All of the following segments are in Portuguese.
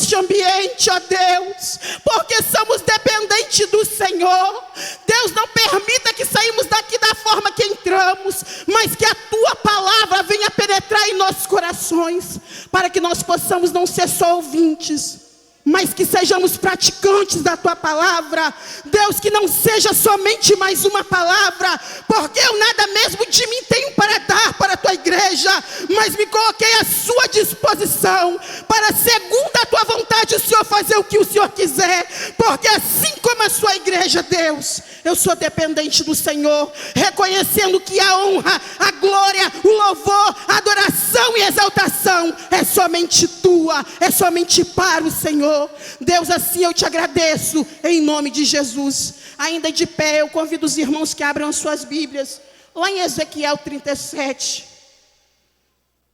este ambiente, ó Deus, porque somos dependentes do Senhor. Deus, não permita que saímos daqui da forma que entramos, mas que a tua palavra venha penetrar em nossos corações, para que nós possamos não ser só ouvintes, mas que sejamos praticantes da tua palavra. Deus, que não seja somente mais uma palavra, porque eu nada mesmo de mim tenho para dar para a tua igreja, mas me coloquei à sua disposição, para segundo a tua vontade o Senhor fazer o que o Senhor quiser, porque assim como a sua igreja, Deus, eu sou dependente do Senhor, reconhecendo que a honra, a glória, o louvor, a adoração e exaltação é somente tua, é somente para o Senhor. Deus, assim eu te agradeço, em nome de Jesus. Ainda de pé, eu convido os irmãos que abram as suas Bíblias, lá em Ezequiel 37.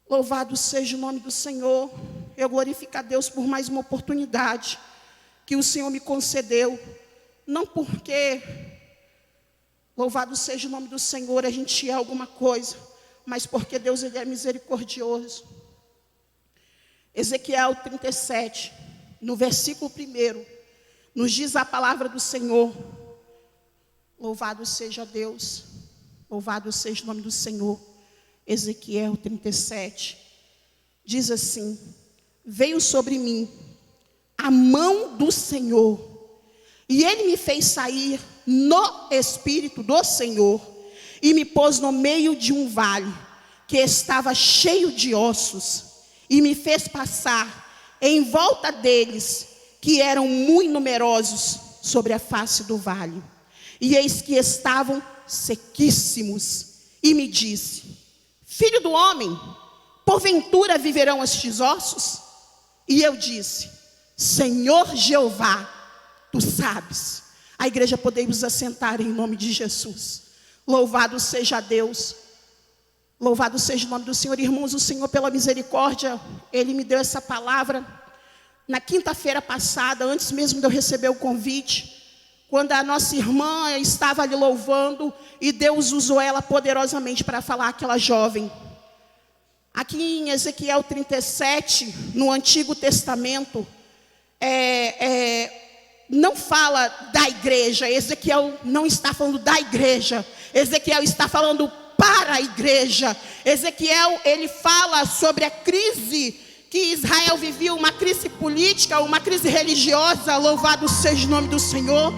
Louvado seja o nome do Senhor. Eu glorifico a Deus por mais uma oportunidade que o Senhor me concedeu. Não porque, louvado seja o nome do Senhor, a gente é alguma coisa, mas porque Deus, Ele é misericordioso. Ezequiel 37, no versículo 1, nos diz a palavra do Senhor. Louvado seja Deus, louvado seja o nome do Senhor. Ezequiel 37, diz assim: veio sobre mim a mão do Senhor, e Ele me fez sair no Espírito do Senhor, e me pôs no meio de um vale, que estava cheio de ossos, e me fez passar em volta deles, que eram muito numerosos, sobre a face do vale. E eis que estavam sequíssimos. E me disse: filho do homem, porventura viverão estes ossos? E eu disse: Senhor Jeová, tu sabes. A igreja, podemos assentar em nome de Jesus. Louvado seja Deus. Louvado seja o nome do Senhor. Irmãos, o Senhor, pela misericórdia, Ele me deu essa palavra na quinta-feira passada, antes mesmo de eu receber o convite, quando a nossa irmã estava ali louvando, e Deus usou ela poderosamente para falar àquela jovem. Aqui em Ezequiel 37, no Antigo Testamento, não fala da igreja. Ezequiel não está falando da igreja, Ezequiel está falando para a igreja. Ezequiel, ele fala sobre a crise que Israel vivia, uma crise política, uma crise religiosa. Louvado seja o nome do Senhor.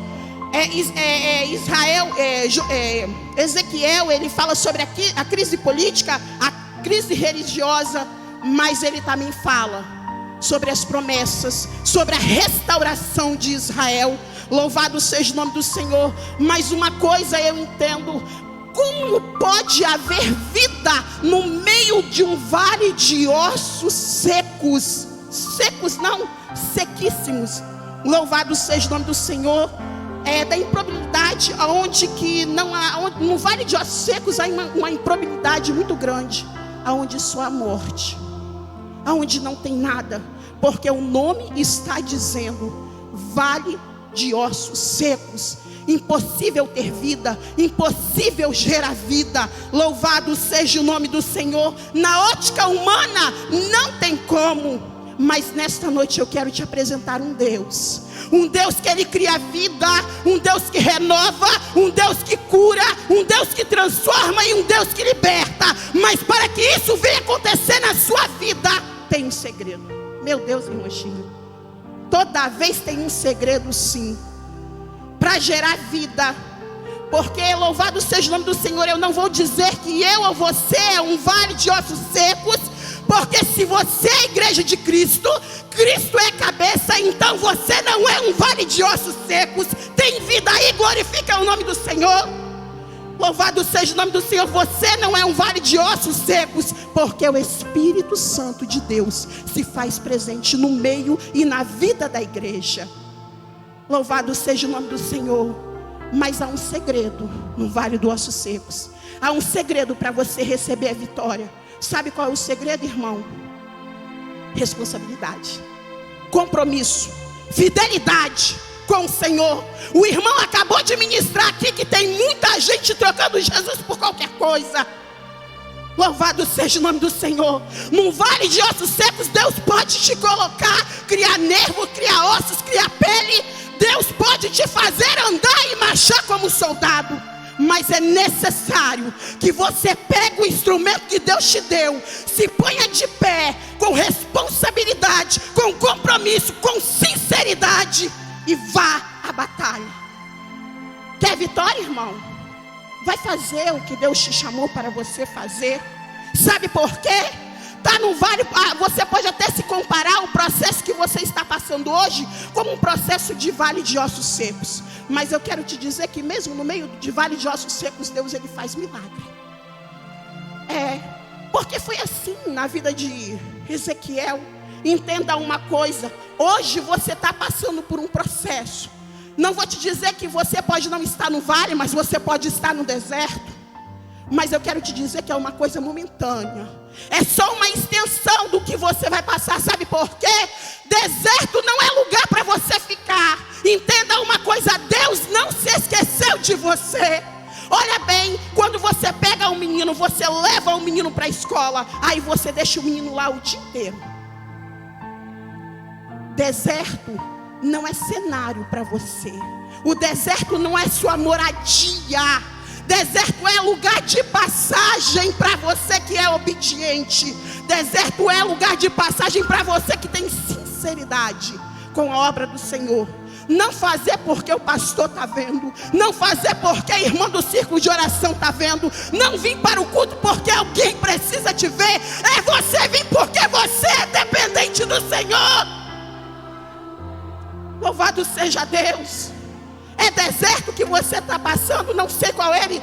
Ezequiel, ele fala sobre a crise política, a crise religiosa, mas ele também fala sobre as promessas, sobre a restauração de Israel. Louvado seja o nome do Senhor. Mas uma coisa eu entendo: como pode haver vida no meio de um vale de ossos secos? Secos não, sequíssimos. Louvado seja o nome do Senhor. Da improbabilidade, onde que não há, no vale de ossos secos há uma improbabilidade muito grande, aonde só há morte, aonde não tem nada, porque o nome está dizendo vale de ossos secos. Impossível ter vida, impossível gerar vida. Louvado seja o nome do Senhor. Na ótica humana não tem como, mas nesta noite eu quero te apresentar um Deus que Ele cria vida, um Deus que renova, um Deus que cura, um Deus que transforma e um Deus que liberta. Mas para que isso venha acontecer na sua vida, tem um segredo. Meu Deus, irmã Chile, toda vez tem um segredo, sim, para gerar vida. Porque louvado seja o nome do Senhor, eu não vou dizer que eu ou você é um vale de ossos secos, porque se você é a igreja de Cristo, Cristo é cabeça, então você não é um vale de ossos secos. Tem vida aí, glorifica o nome do Senhor. Louvado seja o nome do Senhor. Você não é um vale de ossos secos, porque o Espírito Santo de Deus se faz presente no meio e na vida da igreja. Louvado seja o nome do Senhor. Mas há um segredo no vale dos ossos secos. Há um segredo para você receber a vitória. Sabe qual é o segredo, irmão? Responsabilidade, compromisso, fidelidade com o Senhor. O irmão acabou de ministrar aqui que tem muita gente trocando Jesus por qualquer coisa. Louvado seja o nome do Senhor. Num vale de ossos secos, Deus pode te colocar, criar nervo, criar ossos, criar pele. Deus pode te fazer andar e marchar como soldado. Mas é necessário que você pegue o instrumento que Deus te deu, se ponha de pé, com responsabilidade, com compromisso, com sinceridade, e vá à batalha. Quer vitória, irmão? Vai fazer o que Deus te chamou para você fazer. Sabe por quê? Tá no vale, você pode até se comparar o processo que você está passando hoje como um processo de vale de ossos secos. Mas eu quero te dizer que mesmo no meio de vale de ossos secos, Deus, ele faz milagre. Porque foi assim na vida de Ezequiel. Entenda uma coisa: hoje você está passando por um processo. Não vou te dizer que você pode não estar no vale, mas você pode estar no deserto. Mas eu quero te dizer que é uma coisa momentânea. É só uma extensão do que você vai passar. Sabe por quê? Deserto não é lugar para você ficar. Entenda uma coisa: Deus não se esqueceu de você. Olha bem, quando você pega um menino, você leva o menino para a escola, aí você deixa o menino lá o dia inteiro. Deserto não é cenário para você. O deserto não é sua moradia. Deserto é lugar de passagem para você que é obediente. Deserto é lugar de passagem para você que tem sinceridade com a obra do Senhor. Não fazer porque o pastor está vendo. Não fazer porque a irmã do círculo de oração está vendo. Não vir para o culto porque alguém precisa te ver. É você vir porque você é dependente do Senhor. Louvado seja Deus. É deserto que você está passando, não sei qual é ele.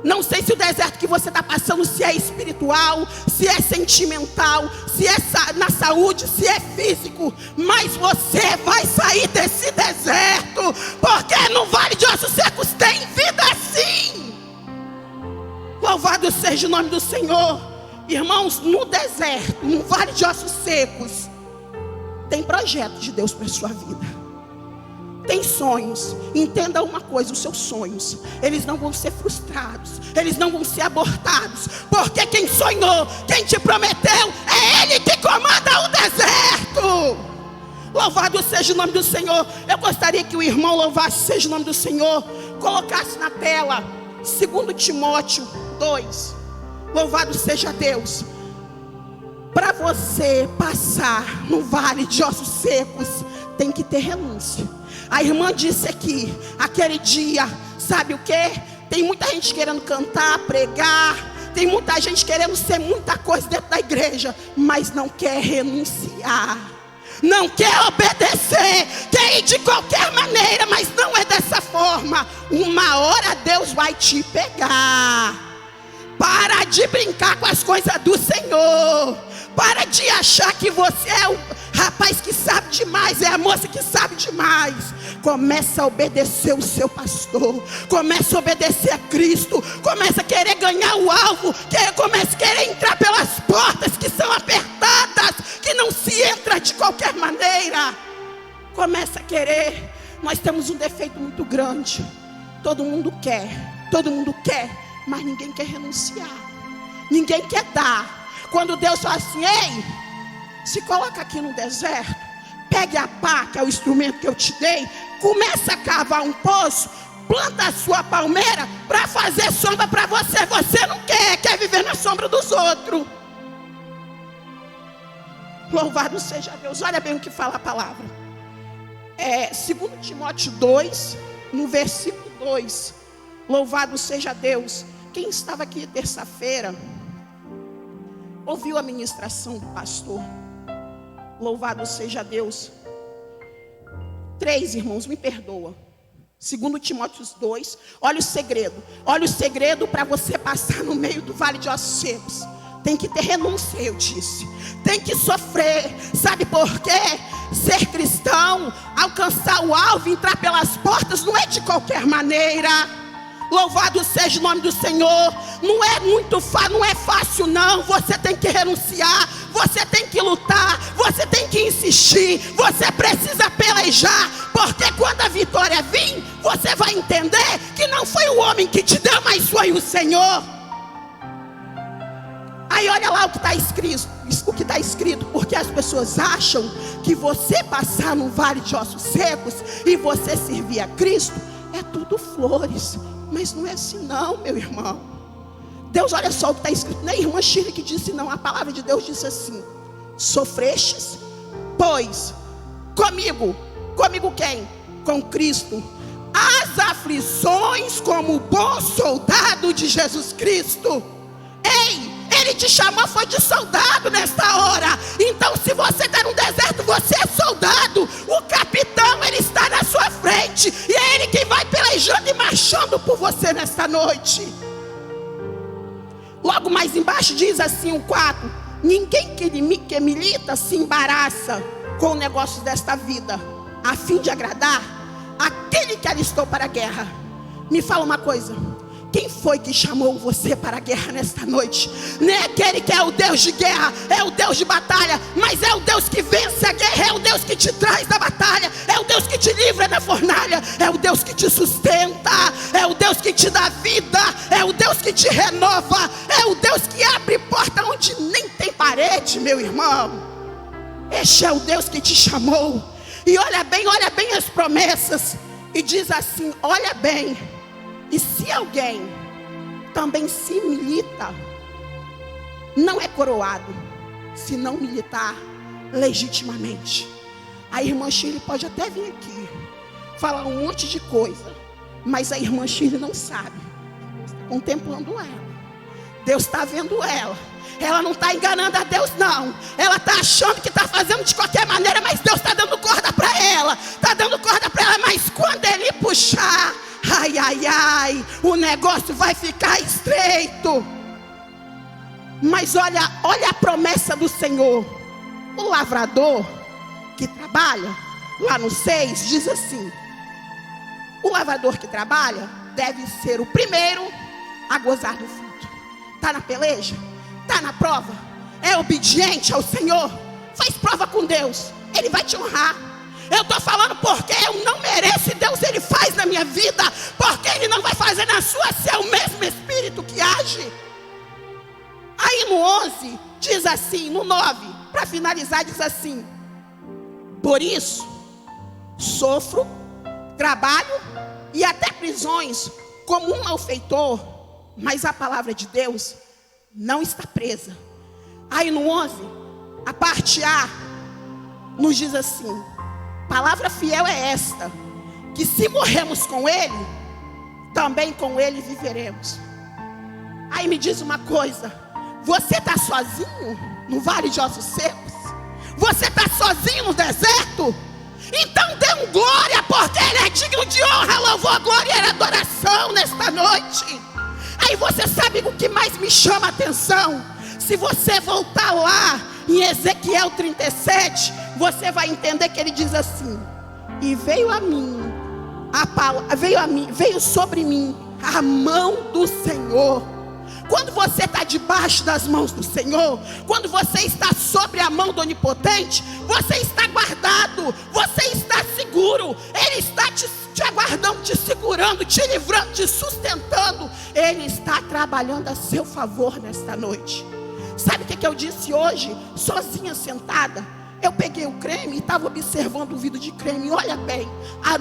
Não sei se o deserto que você está passando, se é espiritual, se é sentimental, se é na saúde, se é físico. Mas você vai sair desse deserto, porque no vale de ossos secos tem vida sim. Louvado seja o nome do Senhor. Irmãos, no deserto, no vale de ossos secos, tem projeto de Deus para a sua vida. Tem sonhos. Entenda uma coisa: os seus sonhos, eles não vão ser frustrados, eles não vão ser abortados, porque quem sonhou, quem te prometeu, é Ele que comanda o deserto. Louvado seja o nome do Senhor. Eu gostaria que o irmão louvasse seja o nome do Senhor, colocasse na tela 2 Timóteo 2. Louvado seja Deus. Para você passar no vale de ossos secos, tem que ter renúncia. A irmã disse aqui, aquele dia, sabe o que? Tem muita gente querendo cantar, pregar. Tem muita gente querendo ser muita coisa dentro da igreja, mas não quer renunciar. Não quer obedecer, quer ir de qualquer maneira, mas não é dessa forma. Uma hora Deus vai te pegar. Para de brincar com as coisas do Senhor. Para de achar que você é o rapaz que sabe demais, é a moça que sabe demais. Começa a obedecer o seu pastor. Começa a obedecer a Cristo. Começa a querer ganhar o alvo. Começa a querer entrar pelas portas que são apertadas, que não se entra de qualquer maneira. Começa a querer. Nós temos um defeito muito grande. Todo mundo quer, mas ninguém quer renunciar. Ninguém quer dar. Quando Deus fala assim: ei, se coloca aqui no deserto, pegue a pá, que é o instrumento que eu te dei, começa a cavar um poço, planta a sua palmeira para fazer sombra para você. Você não quer viver na sombra dos outros. Louvado seja Deus. Olha bem o que fala a palavra. 2 Timóteo 2, no versículo 2. Louvado seja Deus. Quem estava aqui terça-feira ouviu a ministração do pastor. Louvado seja Deus. 3, irmãos, me perdoa. 2 Timóteo 2. Olha o segredo. Olha o segredo para você passar no meio do vale de ossos secos. Tem que ter renúncia, eu disse. Tem que sofrer. Sabe por quê? Ser cristão, alcançar o alvo, entrar pelas portas, não é de qualquer maneira. Louvado seja o nome do Senhor. Não é muito fácil, não é fácil não. Você tem que renunciar, você tem que lutar, você tem que insistir, você precisa pelejar. Porque quando a vitória vir, você vai entender que não foi o homem que te deu, mas foi o Senhor. Aí olha lá o que está escrito, porque as pessoas acham que você passar no vale de ossos secos e você servir a Cristo é tudo flores, mas não é assim não, meu irmão. Deus, olha só o que está escrito, não é a irmã Shirley que disse não, a palavra de Deus disse assim: sofrestes, pois, comigo quem? Com Cristo, as aflições como bom soldado de Jesus Cristo. Ei, Ele te chamou, foi de soldado nesta hora. Então se você está no deserto, você é soldado. O capitão, ele está na sua frente, e é Ele quem vai pelejando e marchando por você nesta noite. Logo mais embaixo diz assim o 4: ninguém que milita se embaraça com negócios desta vida, a fim de agradar aquele que alistou para a guerra. Me fala uma coisa: quem foi que chamou você para a guerra nesta noite? Não é aquele que é o Deus de guerra, é o Deus de batalha, mas é o Deus que vence a guerra, é o Deus que te traz da batalha, é o Deus que te livra da fornalha, é o Deus que te sustenta, é o Deus que te dá vida, é o Deus que te renova, é o Deus que abre porta onde nem tem parede, meu irmão. Este é o Deus que te chamou. E olha bem as promessas, e diz assim: olha bem, e se alguém também se milita, não é coroado, se não militar legitimamente. A irmã Shirley pode até vir aqui falar um monte de coisa, mas a irmã Shirley não sabe. Deus está contemplando ela, Deus está vendo ela. Ela não está enganando a Deus não. Ela está achando que está fazendo de qualquer maneira, mas Deus está dando corda para ela. Está dando corda para ela, mas quando Ele puxar, ai, ai, ai, o negócio vai ficar estreito. Mas olha a promessa do Senhor. O lavrador que trabalha, lá no 6, diz assim: o lavrador que trabalha deve ser o primeiro a gozar do fruto. Está na peleja? Está na prova? É obediente ao Senhor? Faz prova com Deus, Ele vai te honrar. Eu estou falando porque eu não mereço, e Deus Ele faz na minha vida, porque Ele não vai fazer na sua, se é o mesmo Espírito que age. Aí no 11 diz assim, no 9, para finalizar, diz assim: por isso sofro, trabalho e até prisões como um malfeitor, mas a palavra de Deus não está presa. Aí no 11, a parte A nos diz assim: palavra fiel é esta, que se morremos com Ele, também com Ele viveremos. Aí me diz uma coisa: você está sozinho no vale de ossos secos? Você está sozinho no deserto? Então dê um glória, porque Ele é digno de honra, louvor, glória e adoração nesta noite. Aí você sabe o que mais me chama a atenção? Se você voltar lá em Ezequiel 37, você vai entender que ele diz assim: e veio sobre mim a mão do Senhor. Quando você está debaixo das mãos do Senhor, quando você está sobre a mão do Onipotente, você está guardado, você está seguro. Ele está te aguardando, te segurando, te livrando, te sustentando. Ele está trabalhando a seu favor nesta noite. Sabe o que eu disse hoje? Sozinha, sentada, eu peguei o creme e estava observando o vidro de creme. Olha bem,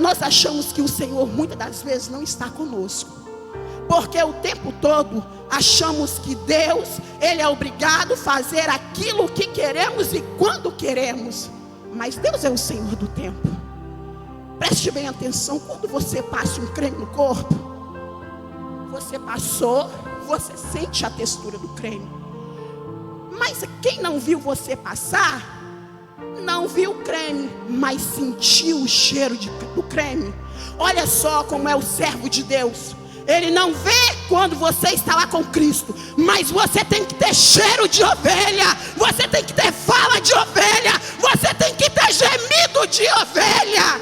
nós achamos que o Senhor muitas das vezes não está conosco, porque o tempo todo achamos que Deus, Ele é obrigado a fazer aquilo que queremos e quando queremos. Mas Deus é o Senhor do tempo. Preste bem atenção, quando você passa um creme no corpo, você passou, você sente a textura do creme. Mas quem não viu você passar, não viu o creme, mas sentiu o cheiro do creme. Olha só como é o servo de Deus. Ele não vê quando você está lá com Cristo, mas você tem que ter cheiro de ovelha, você tem que ter fala de ovelha, você tem que ter gemido de ovelha,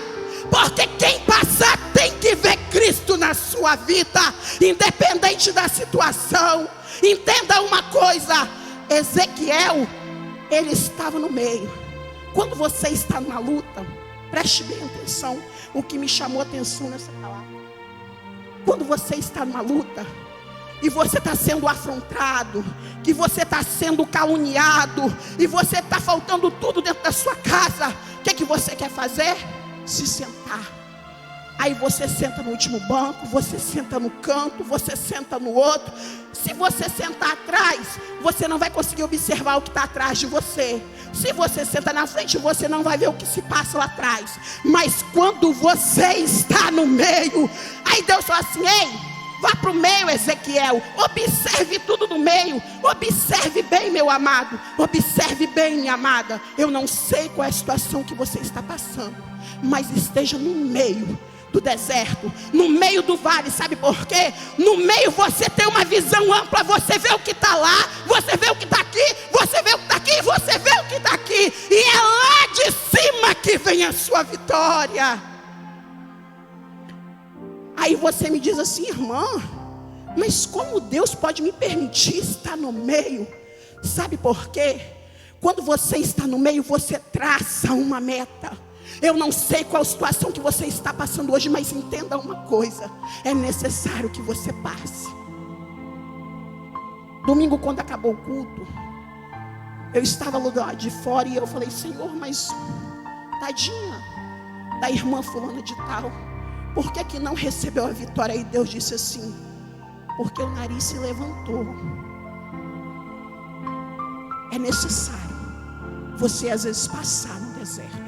porque quem passar tem que ver Cristo na sua vida, independente da situação. Entenda uma coisa: Ezequiel, ele estava no meio. Quando você está numa luta, preste bem atenção, o que me chamou a atenção nessa palavra: quando você está numa luta, e você está sendo afrontado, que você está sendo caluniado, e você está faltando tudo dentro da sua casa, o que você quer fazer? Se sentar. Aí você senta no último banco, você senta no canto, você senta no outro. Se você sentar atrás, você não vai conseguir observar o que está atrás de você. Se você senta na frente, você não vai ver o que se passa lá atrás. Mas quando você está no meio, aí Deus fala assim: ei, vá para o meio, Ezequiel, observe tudo no meio, observe bem, meu amado, observe bem, minha amada. Eu não sei qual é a situação que você está passando, mas esteja no meio do deserto, no meio do vale. Sabe por quê? No meio você tem uma visão ampla, você vê o que está lá, você vê o que está aqui, você vê o que está aqui, você vê o que está aqui, e é lá de cima que vem a sua vitória. Aí você me diz assim: irmã, mas como Deus pode me permitir estar no meio? Sabe por quê? Quando você está no meio, você traça uma meta. Eu não sei qual situação que você está passando hoje, mas entenda uma coisa: é necessário que você passe. Domingo, quando acabou o culto, eu estava lá de fora e eu falei: Senhor, mas tadinha da irmã fulana de tal, por que não recebeu a vitória? E Deus disse assim: porque o nariz se levantou. É necessário você às vezes passar no deserto.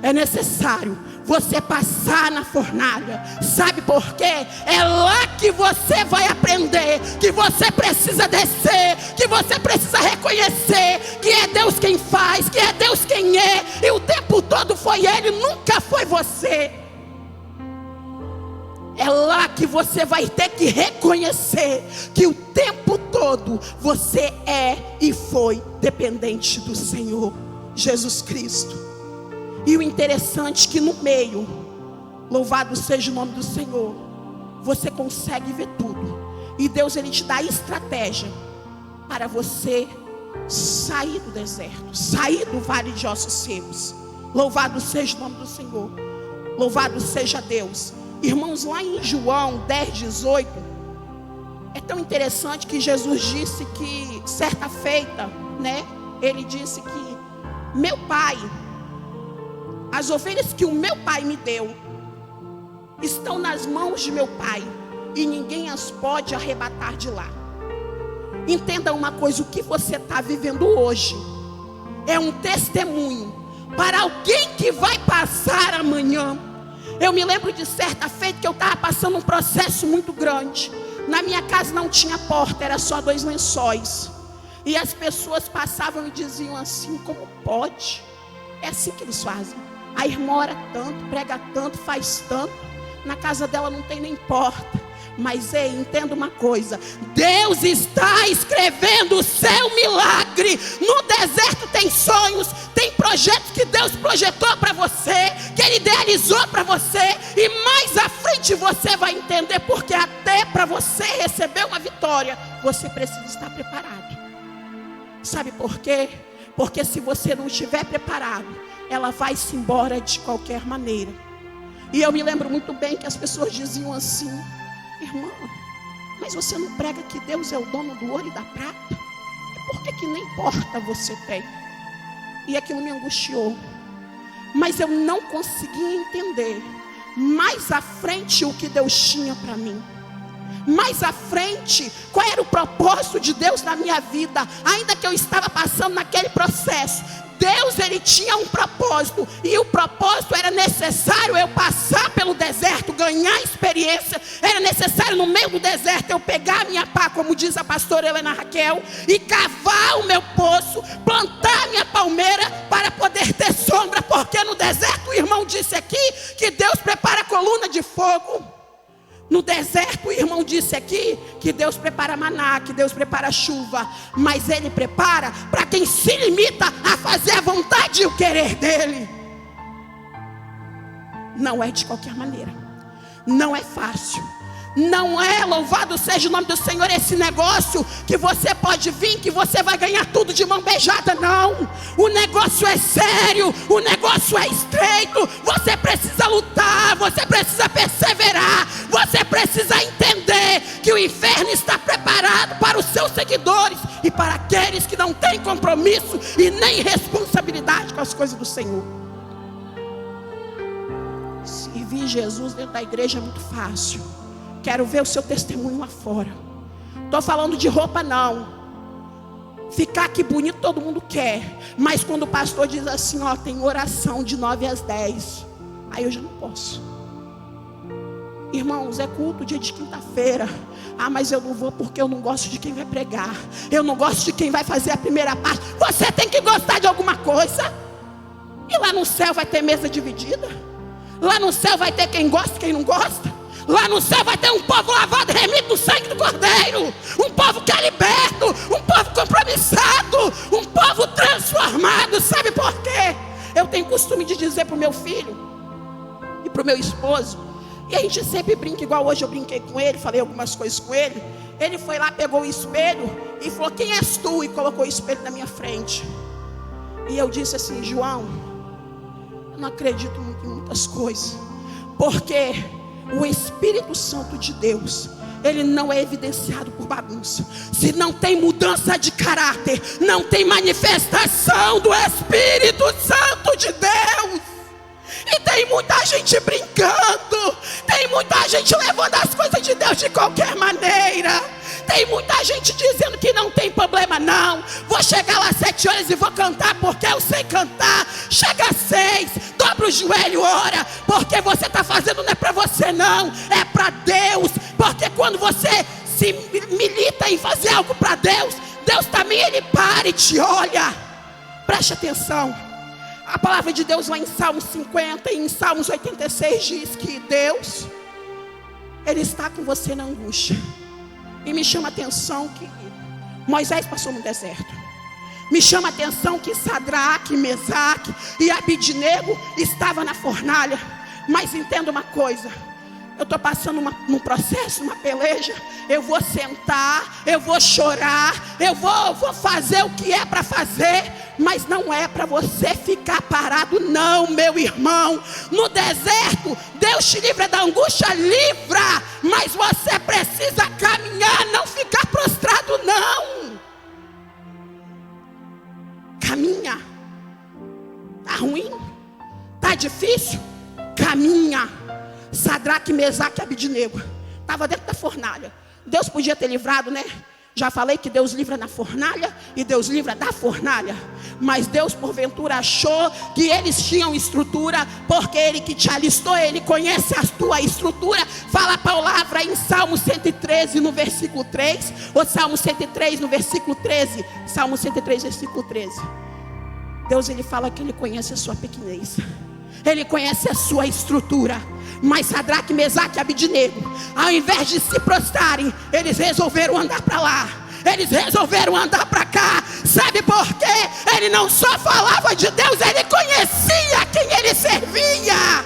É necessário você passar na fornalha. Sabe por quê? É lá que você vai aprender que você precisa descer, que você precisa reconhecer que é Deus quem faz, que é Deus quem é, e o tempo todo foi Ele, nunca foi você. É lá que você vai ter que reconhecer que o tempo todo você é e foi dependente do Senhor Jesus Cristo. E o interessante é que no meio, louvado seja o nome do Senhor, você consegue ver tudo. E Deus, Ele te dá estratégia para você sair do deserto, sair do vale de ossos secos. Louvado seja o nome do Senhor, louvado seja Deus. Irmãos, lá em João 10:18, é tão interessante que Jesus disse que certa feita, né? Ele disse que meu Pai, as ovelhas que o meu Pai me deu, estão nas mãos de meu Pai, e ninguém as pode arrebatar de lá. Entenda uma coisa: o que você está vivendo hoje é um testemunho para alguém que vai passar amanhã. Eu me lembro de certa feita que eu estava passando um processo muito grande. Na minha casa não tinha porta, era só 2 lençóis. E as pessoas passavam e diziam assim: como pode? É assim que eles fazem. A irmã ora tanto, prega tanto, faz tanto, na casa dela não tem nem porta. Mas ei, entenda uma coisa: Deus está escrevendo o seu milagre. No deserto tem sonhos, tem projetos que Deus projetou para você, que Ele idealizou para você. E mais à frente você vai entender, porque até para você receber uma vitória, você precisa estar preparado. Sabe por quê? Porque se você não estiver preparado, ela vai se embora de qualquer maneira. E eu me lembro muito bem que as pessoas diziam assim: irmã, mas você não prega que Deus é o dono do ouro e da prata? E por que nem porta você tem? E aquilo me angustiou. Mas eu não conseguia entender mais à frente o que Deus tinha para mim. Mais à frente, qual era o propósito de Deus na minha vida? Ainda que eu estava passando naquele processo, Deus, Ele tinha um propósito. E o propósito era necessário eu passar pelo deserto, ganhar experiência. Era necessário no meio do deserto eu pegar a minha pá, como diz a pastora Helena Raquel, e cavar o meu poço, plantar a minha palmeira para poder ter sombra. Porque no deserto, o irmão disse aqui que Deus prepara a coluna de fogo. No deserto, o irmão disse aqui que Deus prepara maná, que Deus prepara chuva. Mas Ele prepara para quem se limita a fazer a vontade e o querer dEle. Não é de qualquer maneira. Não é fácil. Não é, louvado seja o nome do Senhor, esse negócio que você pode vir, que você vai ganhar tudo de mão beijada. Não, o negócio é sério, o negócio é estreito. Você precisa lutar, você precisa perseverar, você precisa entender que o inferno está preparado preparado para os seus seguidores e para aqueles que não têm compromisso e nem responsabilidade com as coisas do Senhor. Servir Jesus dentro da igreja é muito fácil. Quero ver o seu testemunho lá fora. Estou falando de roupa não. Ficar aqui bonito todo mundo quer. Mas quando o pastor diz assim, ó, tem oração de 9 às 10, aí eu já não posso. Irmãos, é culto dia de quinta-feira. Ah, mas eu não vou porque eu não gosto de quem vai pregar. Eu não gosto de quem vai fazer a primeira parte. Você tem que gostar de alguma coisa. E lá no céu vai ter mesa dividida. Lá no céu vai ter quem gosta e quem não gosta. Lá no céu vai ter um povo lavado e remido no sangue do Cordeiro. Um povo que é liberto. Um povo compromissado. Um povo transformado. Sabe por quê? Eu tenho costume de dizer para o meu filho e para o meu esposo, e a gente sempre brinca, igual hoje eu brinquei com ele, falei algumas coisas com ele. Ele foi lá, pegou o espelho e falou, quem és tu? E colocou o espelho na minha frente. E eu disse assim, João, eu não acredito muito em muitas coisas, porque o Espírito Santo de Deus, ele não é evidenciado por bagunça. Se não tem mudança de caráter, não tem manifestação do Espírito Santo de Deus. E tem muita gente brincando, tem muita gente levando as coisas de Deus de qualquer maneira. Tem muita gente dizendo que não tem problema não. Vou chegar lá às 7 horas e vou cantar porque eu sei cantar. Chega às 6, dobra o joelho, ora. Porque você está fazendo não é para você não, é para Deus. Porque quando você se milita em fazer algo para Deus, Deus também ele para e te olha. Preste atenção. A palavra de Deus lá em Salmos 50 e em Salmos 86 diz que Deus, ele está com você na angústia. E me chama a atenção que Moisés passou no deserto. Me chama a atenção que Sadraque, Mesaque e Abidnego estavam na fornalha. Mas entenda uma coisa, eu estou passando num processo, uma peleja. Eu vou sentar, eu vou chorar, eu vou fazer o que é para fazer. Mas não é para você ficar parado não, meu irmão. No deserto, Deus te livra da angústia, livra. Mas você precisa caminhar, não ficar prostrado não. Caminha. Tá ruim? Tá difícil? Caminha. Sadraque, Mesaque e Abidnego estava dentro da fornalha. Deus podia ter livrado, né? Já falei que Deus livra na fornalha e Deus livra da fornalha. Mas Deus porventura achou que eles tinham estrutura, porque Ele que te alistou, Ele conhece a tua estrutura. Fala a palavra em Salmo 113 no versículo 3, ou Salmo 103 no versículo 13. Salmo 103 versículo 13. Deus ele fala que Ele conhece a sua pequenez, Ele conhece a sua estrutura. Mas Sadraque, Mesaque e Abidnego, ao invés de se prostrarem, eles resolveram andar para lá. Eles resolveram andar para cá. Sabe por quê? Ele não só falava de Deus, ele conhecia quem ele servia.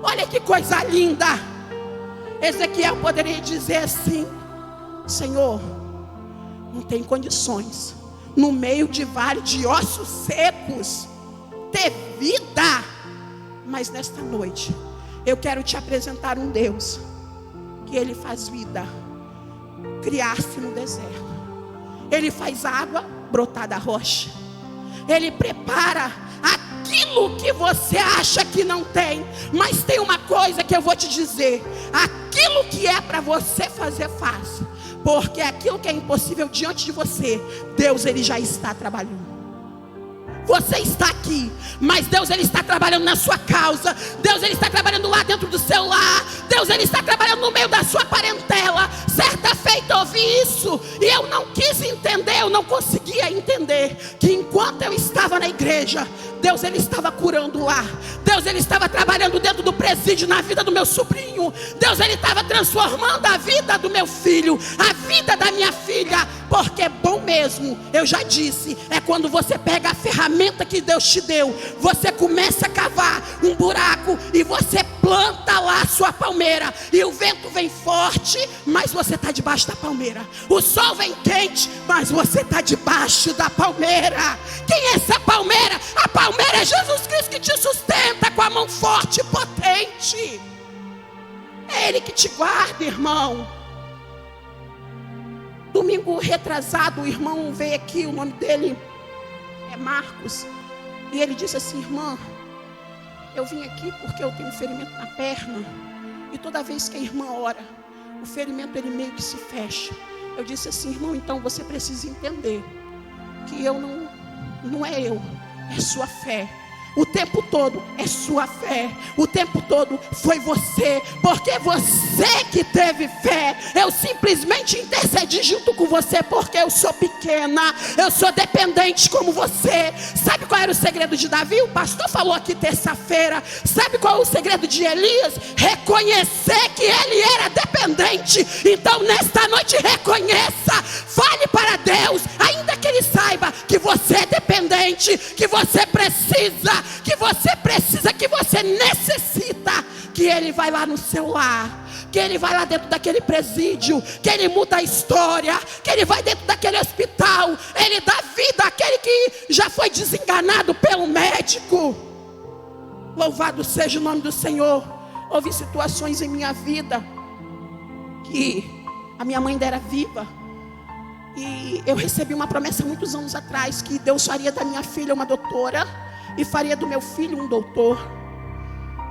Olha que coisa linda. Ezequiel poderia dizer assim: Senhor, não tem condições, no meio de vale de ossos secos, ter vida. Mas nesta noite, eu quero te apresentar um Deus que Ele faz vida criar-se no deserto. Ele faz água brotar da rocha. Ele prepara aquilo que você acha que não tem. Mas tem uma coisa que eu vou te dizer: aquilo que é para você fazer, faz. Porque aquilo que é impossível diante de você, Deus ele já está trabalhando. Você está aqui, mas Deus ele está trabalhando na sua causa. Deus ele está trabalhando lá dentro do seu lar. Deus ele está trabalhando no meio da sua parentela. Certa feita eu ouvi isso e eu não quis entender, eu não conseguia entender que enquanto eu estava na igreja, Deus ele estava curando lá. Deus ele estava trabalhando dentro do presídio na vida do meu sobrinho. Deus ele estava transformando a vida do meu filho, a vida da minha filha. Porque é bom mesmo, eu já disse, é quando você pega a ferramenta que Deus te deu, você começa a cavar um buraco e você planta lá a sua palmeira. E o vento vem forte, mas você está debaixo da palmeira. O sol vem quente, mas você está debaixo da palmeira. Quem é essa palmeira? A palmeira é Jesus Cristo que te sustenta com a mão forte e potente. É Ele que te guarda, irmão. Domingo retrasado, o irmão veio aqui, o nome dele é Marcos. E ele disse assim: irmã, eu vim aqui porque eu tenho um ferimento na perna. E toda vez que a irmã ora, o ferimento ele meio que se fecha. Eu disse assim: irmão, então você precisa entender que eu não é eu, é sua fé. O tempo todo é sua fé. O tempo todo foi você. Porque você que teve fé. Eu simplesmente intercedi junto com você. Porque eu sou pequena. Eu sou dependente como você. Sabe qual era o segredo de Davi? O pastor falou aqui terça-feira. Sabe qual é o segredo de Elias? Reconhecer que ele era dependente. Então nesta noite reconheça. Fale para Deus. Ainda que ele saiba que você é dependente. Que você precisa. Que você necessita, que ele vai lá no seu lar, que ele vai lá dentro daquele presídio, que ele muda a história, que ele vai dentro daquele hospital, ele dá vida àquele que já foi desenganado pelo médico. Louvado seja o nome do Senhor. Houve situações em minha vida que a minha mãe ainda era viva, e eu recebi uma promessa muitos anos atrás, que Deus faria da minha filha uma doutora e faria do meu filho um doutor.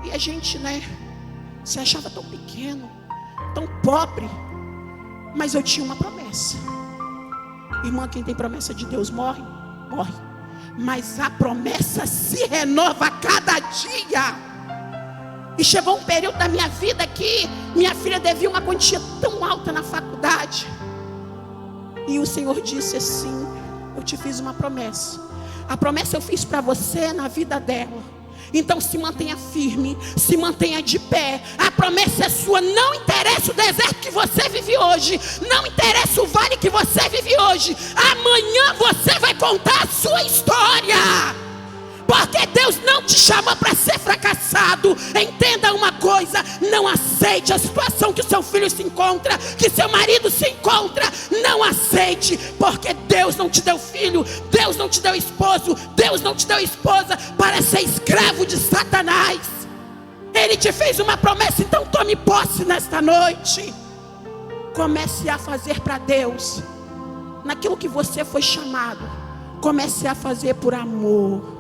E a gente, se achava tão pequeno, tão pobre. Mas eu tinha uma promessa. Irmã, quem tem promessa de Deus morre. Mas a promessa se renova a cada dia. E chegou um período da minha vida que minha filha devia uma quantia tão alta na faculdade. E o Senhor disse assim: eu te fiz uma promessa. A promessa eu fiz para você na vida dela. Então se mantenha firme, se mantenha de pé. A promessa é sua. Não interessa o deserto que você vive hoje, não interessa o vale que você vive hoje. Amanhã você vai contar a sua história. Porque Deus não te chamou para ser fracassado. Entenda uma coisa: não aceite a situação que o seu filho se encontra, que seu marido se encontra. Não aceite, porque Deus não te deu filho, Deus não te deu esposo, Deus não te deu esposa para ser escravo de Satanás. Ele te fez uma promessa, então tome posse nesta noite. Comece a fazer para Deus naquilo que você foi chamado. Comece a fazer por amor.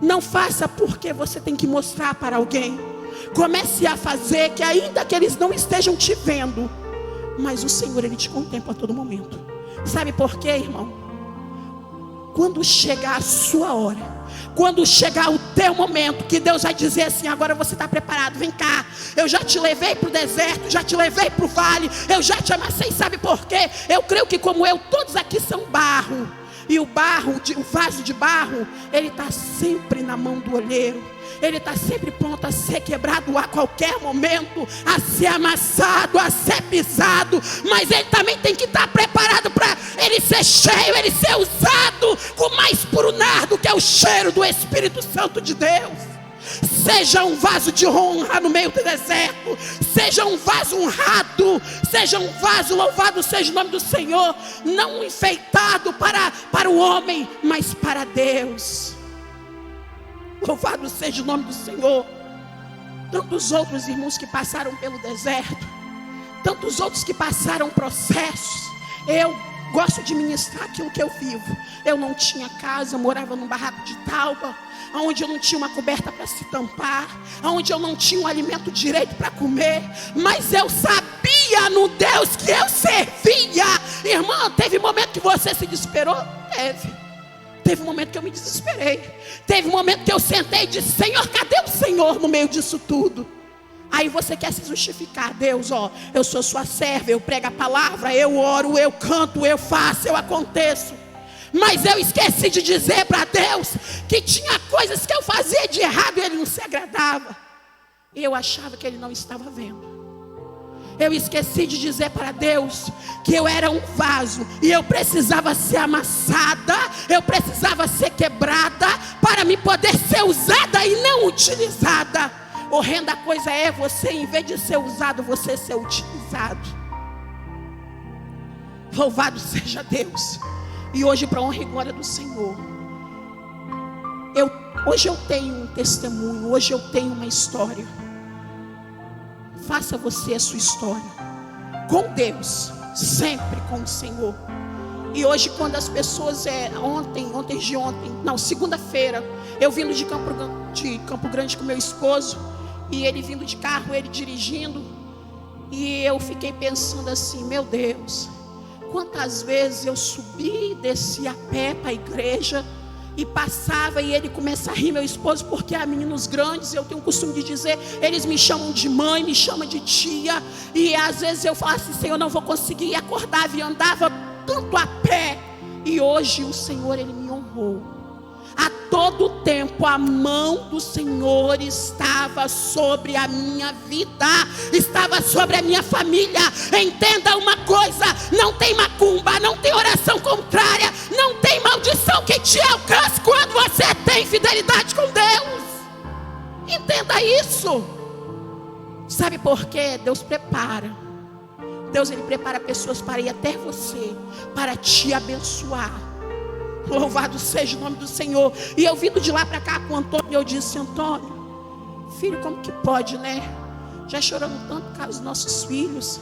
Não faça porque você tem que mostrar para alguém. Comece a fazer que ainda que eles não estejam te vendo, mas o Senhor, Ele te contempla a todo momento. Sabe por quê, irmão? Quando chegar a sua hora, quando chegar o teu momento, que Deus vai dizer assim: agora você está preparado, vem cá. Eu já te levei para o deserto, já te levei para o vale, eu já te amassei. Sabe por quê? Eu creio que como eu, todos aqui são barro. E o vaso de barro, ele está sempre na mão do olheiro. Ele está sempre pronto a ser quebrado a qualquer momento, a ser amassado, a ser pisado. Mas ele também tem que estar preparado para ele ser cheio, ele ser usado com o mais puro nardo, que é o cheiro do Espírito Santo de Deus. Seja um vaso de honra no meio do deserto. Seja um vaso honrado. Seja um vaso, louvado seja o nome do Senhor, não enfeitado para o homem, mas para Deus. Louvado seja o nome do Senhor. Tantos outros irmãos que passaram pelo deserto, tantos outros que passaram processos. Eu gosto de ministrar aquilo que eu vivo. Eu não tinha casa, eu morava num barraco de tauba, onde eu não tinha uma coberta para se tampar, onde eu não tinha um alimento direito para comer, mas eu sabia no Deus que eu servia. Irmã, teve momento que você se desesperou? Teve um momento que eu me desesperei. Teve um momento que eu sentei e disse: Senhor, cadê o Senhor no meio disso tudo? Aí você quer se justificar: Deus, eu sou sua serva, eu prego a palavra, eu oro, eu canto, eu faço, eu aconteço. Mas eu esqueci de dizer para Deus que tinha coisas que eu fazia de errado e Ele não se agradava. E eu achava que Ele não estava vendo. Eu esqueci de dizer para Deus que eu era um vaso e eu precisava ser amassada, eu precisava ser quebrada para me poder ser usada e não utilizada. Horrenda coisa é você, em vez de ser usado, você ser utilizado. Louvado seja Deus. E hoje, para a honra e glória do Senhor, hoje eu tenho um testemunho, hoje eu tenho uma história. Faça você a sua história com Deus. sempre com o Senhor. E hoje, quando as pessoas, segunda-feira, eu vindo de Campo Grande com meu esposo, e ele vindo de carro, ele dirigindo, e eu fiquei pensando assim, meu Deus, quantas vezes eu subi e desci a pé para a igreja, e passava e ele começa a rir, meu esposo, porque há meninos grandes, eu tenho o costume de dizer, eles me chamam de mãe, me chamam de tia, e às vezes eu falo assim, Senhor, eu não vou conseguir, e acordava e andava tanto a pé, e hoje o Senhor, Ele me honrou. A todo tempo a mão do Senhor estava sobre a minha vida, estava sobre a minha família. Entenda uma coisa, não tem macumba, não tem oração contrária, não tem maldição que te alcance quando você tem fidelidade com Deus. Entenda isso. Sabe por quê? Deus prepara. Deus, Ele prepara pessoas para ir até você, para te abençoar. Louvado seja o nome do Senhor. E eu vindo de lá para cá com o Antônio, eu disse, Antônio, filho, como que pode, né? Já choramos tanto por causa dos nossos filhos.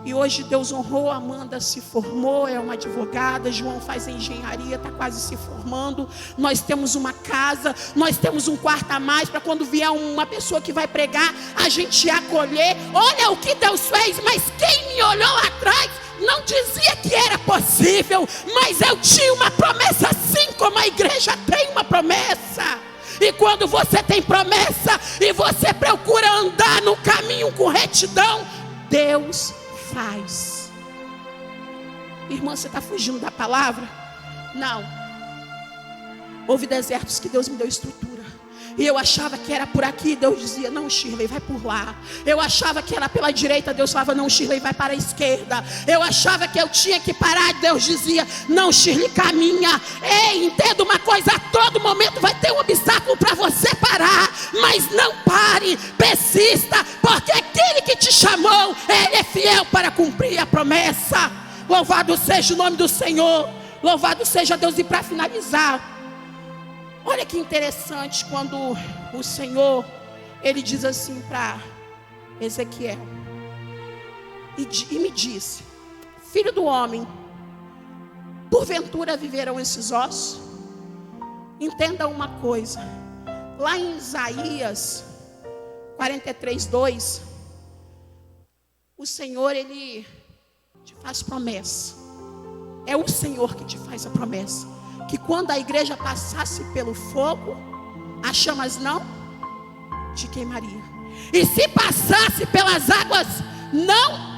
E hoje Deus honrou, a Amanda se formou, é uma advogada, João faz engenharia, está quase se formando. Nós temos uma casa, nós temos um quarto a mais, para quando vier uma pessoa que vai pregar, a gente acolher. Olha o que Deus fez, mas quem me olhou lá atrás não dizia que era possível, mas eu tinha uma promessa, assim como a igreja tem uma promessa. E quando você tem promessa e você procura andar no caminho com retidão, Deus faz. Irmã, você está fugindo da palavra? Não. Houve desertos que Deus me deu estrutura, e eu achava que era por aqui. Deus dizia, não, Shirley, vai por lá. Eu achava que era pela direita. Deus falava, não, Shirley, vai para a esquerda. Eu achava que eu tinha que parar. Deus dizia, não, Shirley, caminha. Ei, entenda uma coisa, a todo momento vai ter um obstáculo para você parar, mas não pare, persista, porque aquele que te chamou, Ele é fiel para cumprir a promessa. Louvado seja o nome do Senhor. Louvado seja Deus. E para finalizar, olha que interessante, quando o Senhor, Ele diz assim para Ezequiel, e me disse, filho do homem, porventura viverão esses ossos? Entenda uma coisa, lá em Isaías 43:2, o Senhor, Ele te faz promessa. É o Senhor que te faz a promessa, que quando a igreja passasse pelo fogo, as chamas não te queimariam, e se passasse pelas águas, não.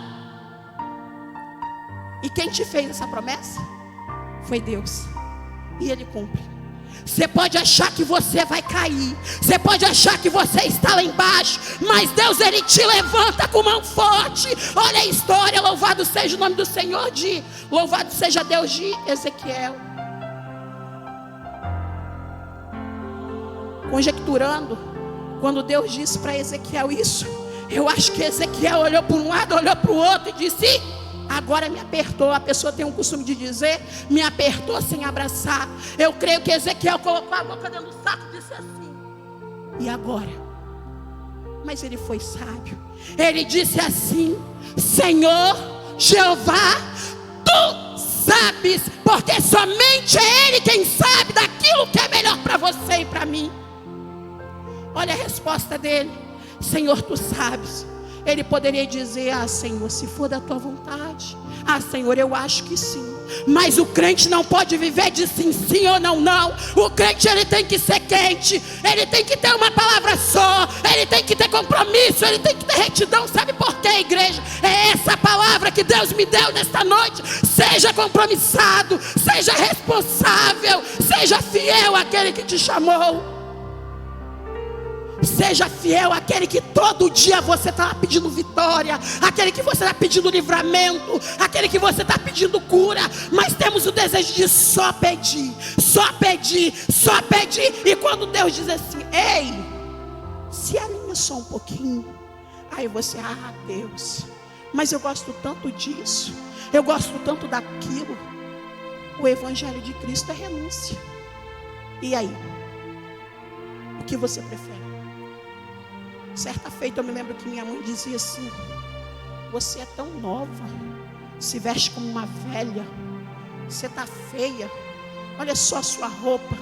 E quem te fez essa promessa? Foi Deus, e Ele cumpre. Você pode achar que você vai cair, você pode achar que você está lá embaixo, mas Deus, Ele te levanta com mão forte. Olha a história, louvado seja o nome do Senhor, louvado seja Deus, de Ezequiel. Conjecturando, quando Deus disse para Ezequiel isso, eu acho que Ezequiel olhou para um lado, olhou para o outro e disse, agora me apertou. A pessoa tem um costume de dizer, me apertou sem abraçar. Eu creio que Ezequiel colocou a boca dentro do saco e disse assim, e agora? Mas ele foi sábio. Ele disse assim, Senhor Jeová, Tu sabes, porque somente é Ele quem sabe daquilo que é melhor para você e para mim. Olha a resposta dele, Senhor, Tu sabes. Ele poderia dizer, ah, Senhor, se for da Tua vontade. Ah, Senhor, eu acho que sim. Mas o crente não pode viver de sim, sim ou não, não. O crente, ele tem que ser quente. Ele tem que ter uma palavra só. Ele tem que ter compromisso. Ele tem que ter retidão. Sabe por quê, igreja? É essa palavra que Deus me deu nesta noite. Seja compromissado, seja responsável, seja fiel àquele que te chamou. Seja fiel àquele que todo dia você está pedindo vitória, aquele que você está pedindo livramento, aquele que você está pedindo cura. Mas temos o desejo de só pedir, só pedir, só pedir. E quando Deus diz assim, ei, se alinha só um pouquinho, aí você, ah, Deus, mas eu gosto tanto disso, eu gosto tanto daquilo. O Evangelho de Cristo é renúncia. E aí? O que você prefere? Certa feita eu me lembro que minha mãe dizia assim, você é tão nova, se veste como uma velha, você está feia, olha só a sua roupa.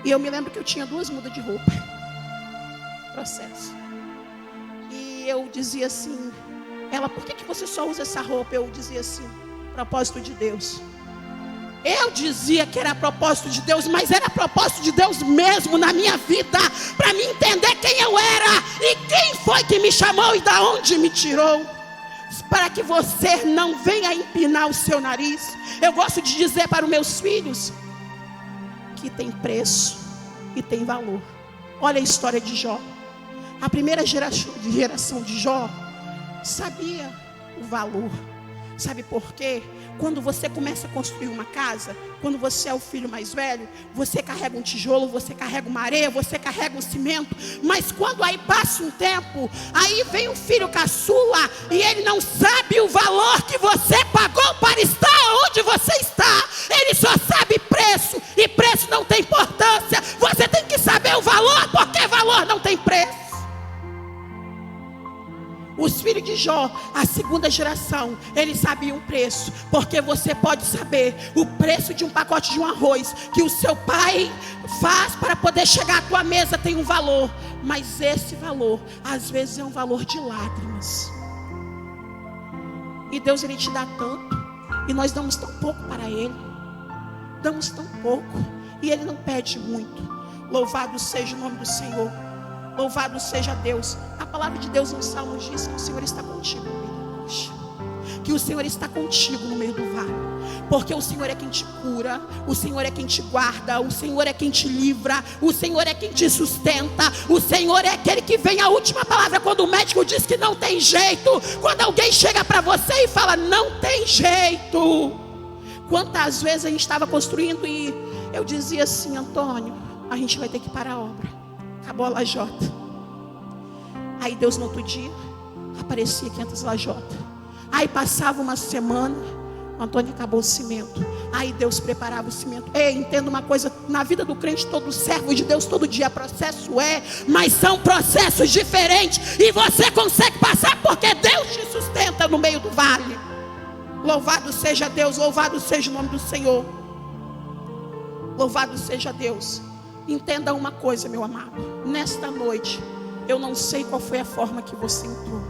E eu me lembro que eu tinha 2 mudas de roupa, processo. E eu dizia assim, ela, por que você só usa essa roupa? Eu dizia assim, propósito de Deus. Eu dizia que era propósito de Deus, mas era propósito de Deus mesmo na minha vida, para me entender quem eu era e quem foi que me chamou e da onde me tirou, para que você não venha empinar o seu nariz. Eu gosto de dizer para os meus filhos que tem preço e tem valor. Olha a história de Jó. A primeira geração de Jó sabia o valor. Sabe por quê? Quando você começa a construir uma casa, quando você é o filho mais velho, você carrega um tijolo, você carrega uma areia, você carrega um cimento. Mas quando aí passa um tempo, aí vem o filho caçula e ele não sabe o valor que você pagou para estar onde você está. Ele só sabe preço, e preço não tem importância. Você tem que saber o valor, porque valor não tem preço. Os filhos de Jó, a segunda geração, eles sabiam o preço. Porque você pode saber o preço de um pacote de um arroz que o seu pai faz para poder chegar à tua mesa, tem um valor. Mas esse valor, às vezes é um valor de lágrimas. E Deus, Ele te dá tanto, e nós damos tão pouco para Ele. Damos tão pouco, e Ele não pede muito. Louvado seja o nome do Senhor. Louvado seja Deus. A palavra de Deus nos Salmos diz que o Senhor está contigo no meio da angústia, que o Senhor está contigo no meio do vale, porque o Senhor é quem te cura, o Senhor é quem te guarda, o Senhor é quem te livra, o Senhor é quem te sustenta, o Senhor é aquele que vem a última palavra. Quando o médico diz que não tem jeito, quando alguém chega para você e fala não tem jeito. Quantas vezes a gente estava construindo e eu dizia assim, Antônio, a gente vai ter que parar a obra, acabou a lajota. Aí Deus no outro dia aparecia 500 lajotas. Aí passava uma semana, Antônio, acabou o cimento. Aí Deus preparava o cimento. Ei, entenda uma coisa, na vida do crente, todo servo de Deus, todo dia processo mas são processos diferentes, e você consegue passar porque Deus te sustenta no meio do vale. Louvado seja Deus, louvado seja o nome do Senhor. Louvado seja Deus. Entenda uma coisa, meu amado, nesta noite, eu não sei qual foi a forma que você entrou,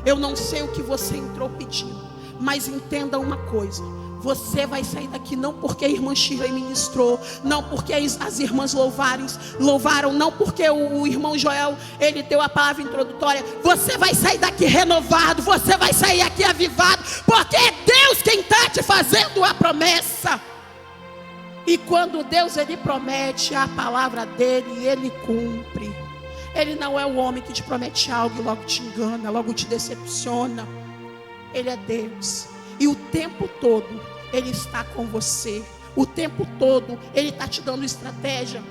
eu não sei o que você entrou pedindo, mas entenda uma coisa, você vai sair daqui não porque a irmã Shirley ministrou, não porque as irmãs louvaram, não porque o irmão Joel, ele deu a palavra introdutória. Você vai sair daqui renovado, você vai sair aqui avivado, porque é Deus quem está te fazendo a promessa. E quando Deus, Ele promete a palavra dEle, Ele cumpre. Ele não é o homem que te promete algo e logo te engana, logo te decepciona. Ele é Deus. E o tempo todo Ele está com você. O tempo todo Ele está te dando estratégia.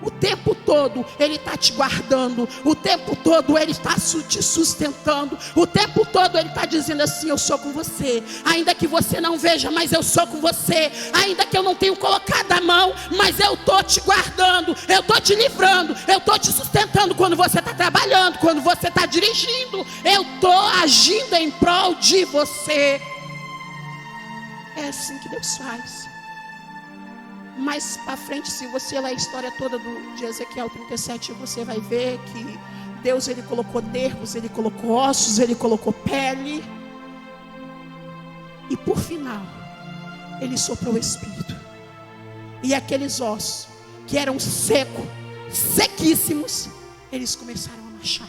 O tempo todo Ele está te guardando. O tempo todo Ele está te sustentando. O tempo todo Ele está dizendo assim, eu sou com você. Ainda que você não veja, mas eu sou com você. Ainda que eu não tenha colocado a mão, mas eu estou te guardando. Eu estou te livrando. Eu estou te sustentando quando você está trabalhando, quando você está dirigindo. Eu estou agindo em prol de você. É assim que Deus faz. Mais para frente, se você ler a história toda de Ezequiel 37, você vai ver que Deus, Ele colocou nervos, Ele colocou ossos, Ele colocou pele. E por final, Ele soprou o Espírito. E aqueles ossos que eram sequíssimos, eles começaram a marchar.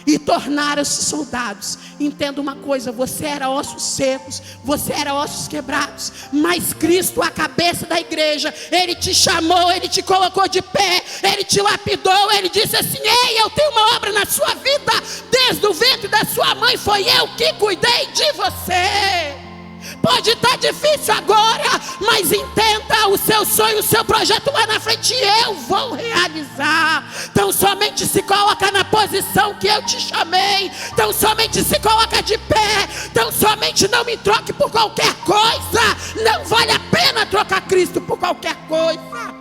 E tornaram-se soldados. Entenda uma coisa, você era ossos secos, você era ossos quebrados, mas Cristo, a cabeça da igreja, Ele te chamou, Ele te colocou de pé, Ele te lapidou, Ele disse assim, ei, eu tenho uma obra na sua vida, desde o ventre da sua mãe foi eu que cuidei de você. Pode estar difícil agora, mas entenda, o seu sonho, o seu projeto lá na frente eu vou realizar. Então somente se coloca na posição que eu te chamei. Então somente se coloca de pé. Então somente não me troque por qualquer coisa. Não vale a pena trocar Cristo por qualquer coisa.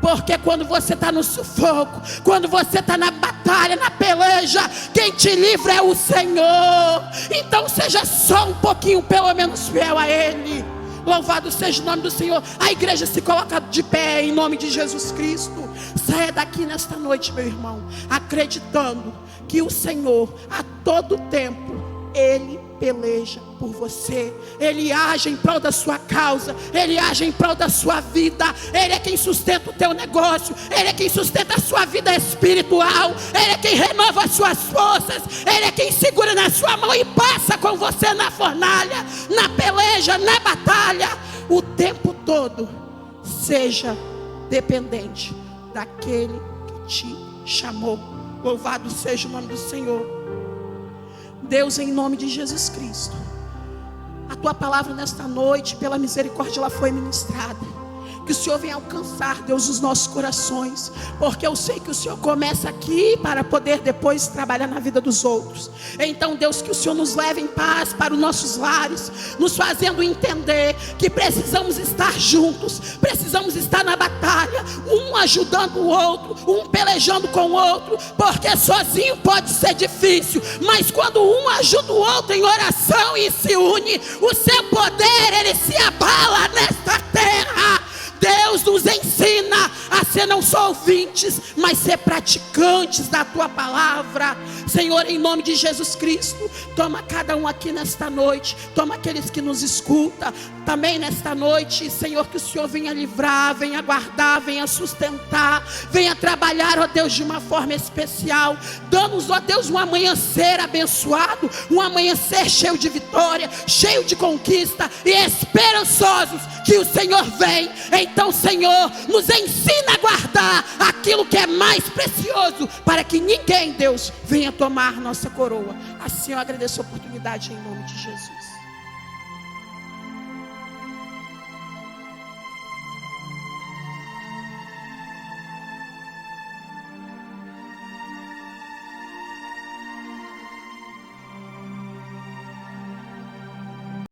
porque quando você está no sufoco, quando você está na batalha, na peleja, quem te livra é o Senhor. Então seja só um pouquinho, pelo menos, fiel a Ele. Louvado seja o nome do Senhor. A igreja se coloca de pé em nome de Jesus Cristo. Saia daqui nesta noite, meu irmão, acreditando que o Senhor, a todo tempo, Ele peleja por você. Ele age em prol da sua causa. Ele age em prol da sua vida. Ele é quem sustenta o teu negócio. Ele é quem sustenta a sua vida espiritual. Ele é quem renova as suas forças. Ele é quem segura na sua mão e passa com você na fornalha, na peleja, na batalha, o tempo todo. Seja dependente daquele que te chamou. Louvado seja o nome do Senhor. Deus, em nome de Jesus Cristo, a tua palavra nesta noite, pela misericórdia, ela foi ministrada. Que o Senhor venha alcançar, Deus, os nossos corações, porque eu sei que o Senhor começa aqui para poder depois trabalhar na vida dos outros. Então, Deus, que o Senhor nos leve em paz para os nossos lares, nos fazendo entender que precisamos estar juntos, precisamos estar na batalha, um ajudando o outro, um pelejando com o outro, porque sozinho pode ser difícil, mas quando um ajuda o outro em oração e se une, o seu poder, ele se abala nesta terra. Deus nos ensina a ser não só ouvintes, mas ser praticantes da tua palavra. Senhor, em nome de Jesus Cristo, toma cada um aqui nesta noite, toma aqueles que nos escutam também nesta noite, Senhor, que o Senhor venha livrar, venha guardar, venha sustentar, venha trabalhar, ó Deus, de uma forma especial. Dá-nos, ó Deus, um amanhecer abençoado, um amanhecer cheio de vitória, cheio de conquista e esperançosos que o Senhor vem. Então, Senhor, nos ensina a guardar aquilo que é mais precioso, para que ninguém, Deus, venha tomar nossa coroa. Assim eu agradeço a oportunidade em nome de Jesus.